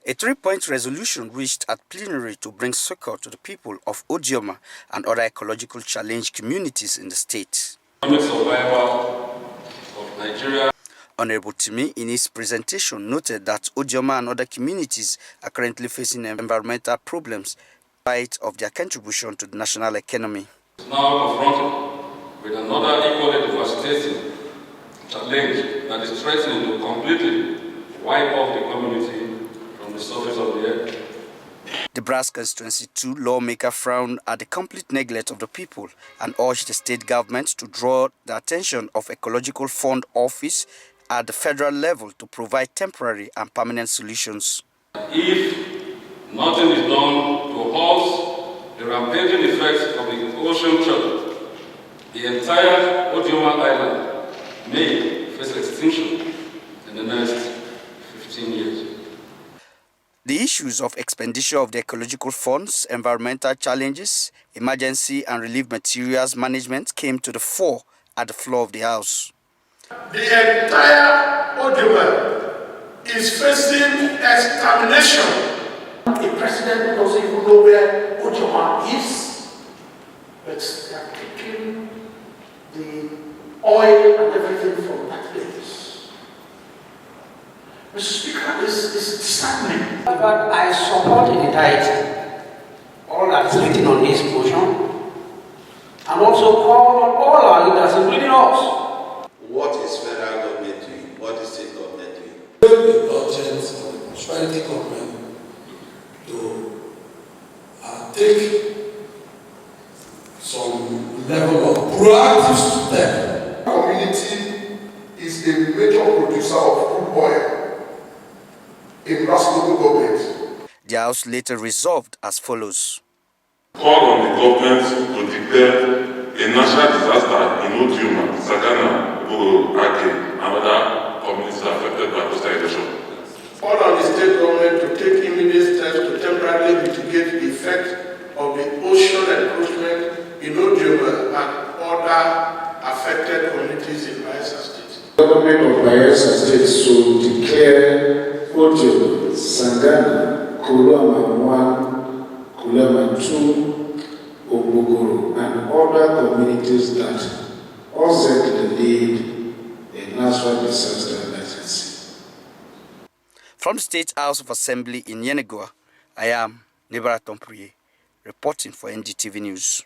A 3-point resolution reached at plenary to bring succor to the people of Odioma and other ecological challenged communities in the state. Survival of Nigeria. Honorable Timi, in his presentation, noted that Odioma and other communities are currently facing environmental problems in spite of their contribution to the national economy. Now confronted with another equally devastating challenge that is threatening to completely wipe off the community from the surface of the earth. The Brass Constituency 2 lawmaker frowned at the complete neglect of the people and urged the state government to draw the attention of Ecological Fund Office at the federal level to provide temporary and permanent solutions. If nothing is done to halt the rampaging effects of the ocean church, the entire Odioma Island may face extinction in the next 15 years. The issues of expenditure of the ecological funds, environmental challenges, emergency and relief materials management came to the fore at the floor of the House. The entire Odioma is facing extermination. The president doesn't even know where Odioma is, but they are taking the oil and everything from that place. Mr. Speaker, this is disheartening. But I support in entirety all that is written on this motion and also call on all our leaders, including us. What is federal government doing? What is state government doing? The urgent of the prosperity government to take some level of proactive step. Community is a major producer of crude oil in Brass local government. The House later resolved as follows. Call on the government to declare a national disaster in Odioma, Sagana, Ake, and other communities affected by coastal erosion. Call on the state government to take immediate steps to temporarily mitigate the effect of the ocean encroachment in Odioma and other affected communities in Bayelsa State. The government of Bayelsa State should declare Odioma, Sagana, Kulama 1, Kulama 2, Obogoro, and other communities that urgently need a natural disaster emergency. From the State House of Assembly in Yenagoa, I am Inebaraton Preye, reporting for NDTV News.